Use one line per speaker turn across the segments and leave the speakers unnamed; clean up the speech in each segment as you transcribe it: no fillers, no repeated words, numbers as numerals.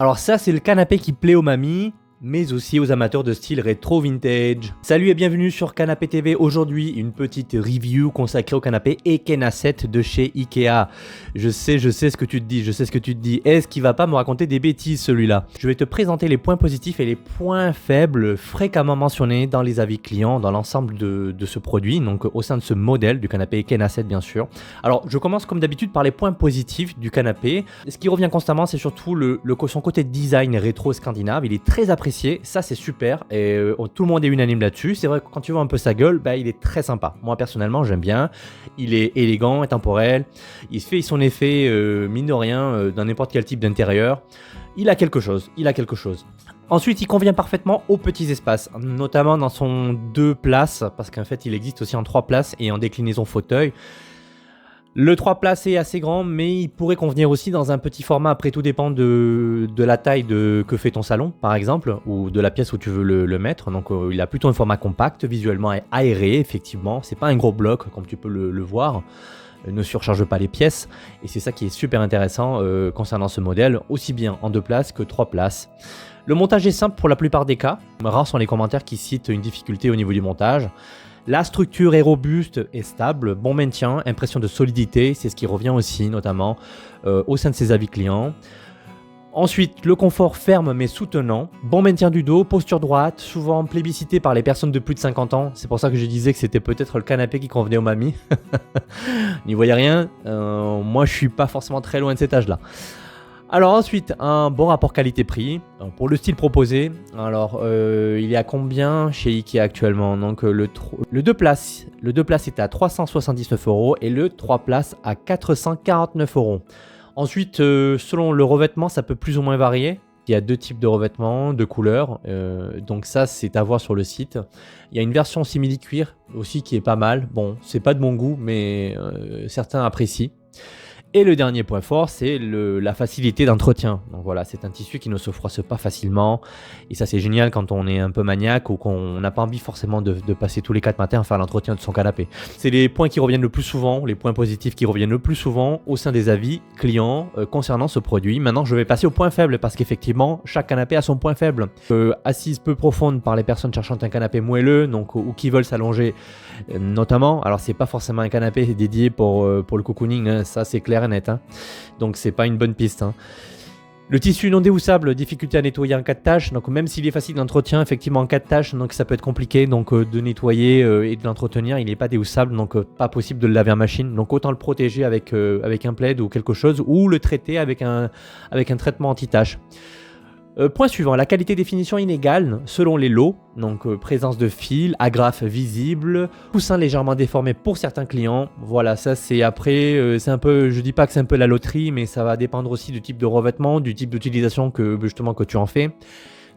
Alors ça, c'est le canapé qui plaît aux mamies, mais aussi aux amateurs de style rétro vintage. Salut et bienvenue sur Canapé TV. Aujourd'hui, une petite review consacrée au canapé Ekena 7 de chez Ikea. Je sais ce que tu te dis, Est-ce qu'il va pas me raconter des bêtises celui-là? Je vais te présenter les points positifs et les points faibles fréquemment mentionnés dans les avis clients dans l'ensemble de ce produit, donc au sein de ce modèle du canapé Ekena 7 bien sûr. Alors, je commence comme d'habitude par les points positifs du canapé. Ce qui revient constamment, c'est surtout son côté design rétro-scandinave. Il est très apprécié. Ça c'est super et tout le monde est unanime là-dessus. C'est vrai que quand tu vois un peu sa gueule, il est très sympa. Moi personnellement j'aime bien, il est élégant, intemporel, il fait son effet mine de rien dans n'importe quel type d'intérieur. Il a quelque chose. Ensuite, il convient parfaitement aux petits espaces, notamment dans son 2 places, parce qu'en fait il existe aussi en 3 places et en déclinaison fauteuil. Le 3 places est assez grand, mais il pourrait convenir aussi dans un petit format. Après, tout dépend de la taille que fait ton salon, par exemple, ou de la pièce où tu veux le mettre. Donc, il a plutôt un format compact, visuellement aéré, effectivement. C'est pas un gros bloc, comme tu peux le voir. Ne surcharge pas les pièces. Et c'est ça qui est super intéressant concernant ce modèle, aussi bien en 2 places que 3 places. Le montage est simple pour la plupart des cas. Rares sont les commentaires qui citent une difficulté au niveau du montage. La structure est robuste et stable, bon maintien, impression de solidité, c'est ce qui revient aussi notamment au sein de ses avis clients. Ensuite, le confort ferme mais soutenant, bon maintien du dos, posture droite, souvent plébiscité par les personnes de plus de 50 ans. C'est pour ça que je disais que c'était peut-être le canapé qui convenait aux mamies. N'y voyez rien, moi je suis pas forcément très loin de cet âge-là. Alors ensuite, un bon rapport qualité-prix pour le style proposé. Alors, il est à combien chez Ikea actuellement? Donc le 2 places est à 379 € et le 3 places à 449 €. Ensuite, selon le revêtement, ça peut plus ou moins varier. Il y a 2 types de revêtements, 2 couleurs, donc ça c'est à voir sur le site. Il y a une version simili-cuir aussi qui est pas mal. Bon, c'est pas de mon goût, mais certains apprécient. Et le dernier point fort, c'est la facilité d'entretien. Donc voilà, c'est un tissu qui ne se froisse pas facilement. Et ça, c'est génial quand on est un peu maniaque ou qu'on n'a pas envie forcément de passer tous les 4 matins à faire l'entretien de son canapé. C'est les points qui reviennent le plus souvent, les points positifs qui reviennent le plus souvent au sein des avis clients concernant ce produit. Maintenant, je vais passer au point faible parce qu'effectivement, chaque canapé a son point faible. Assise peu profonde par les personnes cherchant un canapé moelleux, donc ou qui veulent s'allonger notamment. Alors, c'est pas forcément un canapé dédié pour le cocooning, hein, ça c'est clair. Net, hein. Donc c'est pas une bonne piste, hein. Le tissu non déhoussable, difficulté à nettoyer en 4 tâches, donc même s'il est facile d'entretien, effectivement en 4 tâches, donc ça peut être compliqué donc de nettoyer et de l'entretenir. Il n'est pas déhoussable, donc pas possible de le laver en machine, donc autant le protéger avec un plaid ou quelque chose, ou le traiter avec un traitement anti-tache. Point suivant, la qualité des finitions inégale selon les lots, donc présence de fils, agrafes visibles, coussins légèrement déformés pour certains clients. Voilà, ça c'est après, c'est un peu, je dis pas que c'est un peu la loterie, mais ça va dépendre aussi du type de revêtement, du type d'utilisation que tu en fais.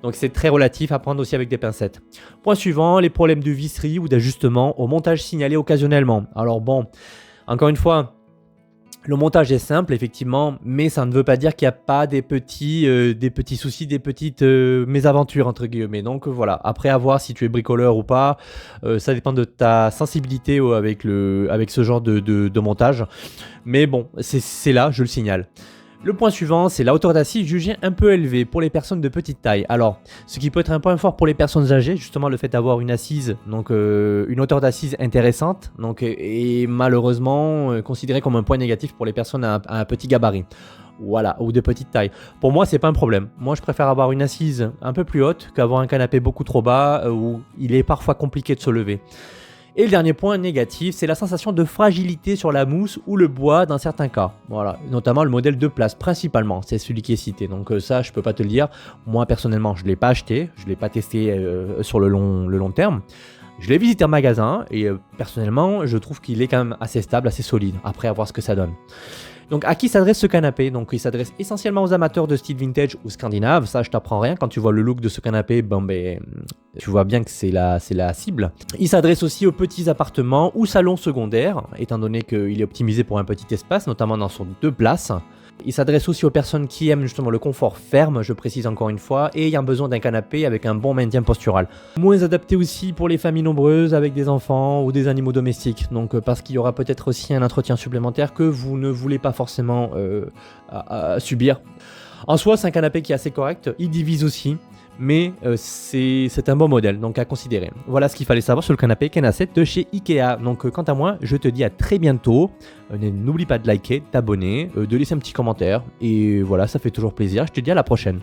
Donc c'est très relatif, à prendre aussi avec des pincettes. Point suivant, les problèmes de visserie ou d'ajustement au montage signalé occasionnellement. Alors bon, encore une fois, le montage est simple, effectivement, mais ça ne veut pas dire qu'il n'y a pas des petits soucis, des petites mésaventures, entre guillemets. Donc voilà, après à voir si tu es bricoleur ou pas, ça dépend de ta sensibilité avec ce genre de montage. Mais bon, c'est là, je le signale. Le point suivant, c'est la hauteur d'assise jugée un peu élevée pour les personnes de petite taille. Alors, ce qui peut être un point fort pour les personnes âgées, justement le fait d'avoir une assise, donc une hauteur d'assise intéressante, donc et malheureusement considéré comme un point négatif pour les personnes à un petit gabarit. Voilà, ou de petite taille. Pour moi, c'est pas un problème. Moi, je préfère avoir une assise un peu plus haute qu'avoir un canapé beaucoup trop bas où il est parfois compliqué de se lever. Et le dernier point négatif, c'est la sensation de fragilité sur la mousse ou le bois dans certains cas. Voilà, notamment le modèle 2 places, principalement, c'est celui qui est cité. Donc ça, je peux pas te le dire. Moi, personnellement, je l'ai pas acheté, je l'ai pas testé sur le long terme. Je l'ai visité en magasin et personnellement, je trouve qu'il est quand même assez stable, assez solide. Après, à voir ce que ça donne. Donc à qui s'adresse ce canapé? Donc il s'adresse essentiellement aux amateurs de style vintage ou scandinave, ça je t'apprends rien, quand tu vois le look de ce canapé, tu vois bien que c'est la cible. Il s'adresse aussi aux petits appartements ou salons secondaires, étant donné qu'il est optimisé pour un petit espace, notamment dans son 2 places. Il s'adresse aussi aux personnes qui aiment justement le confort ferme, je précise encore une fois, et ayant besoin d'un canapé avec un bon maintien postural. Moins adapté aussi pour les familles nombreuses avec des enfants ou des animaux domestiques, donc parce qu'il y aura peut-être aussi un entretien supplémentaire que vous ne voulez pas forcément subir. En soi, c'est un canapé qui est assez correct, il divise aussi, mais c'est un bon modèle, donc à considérer. Voilà ce qu'il fallait savoir sur le canapé Ken 7 de chez Ikea. Donc quant à moi, je te dis à très bientôt. N'oublie pas de liker, t'abonner, de laisser un petit commentaire, et voilà, ça fait toujours plaisir. Je te dis à la prochaine.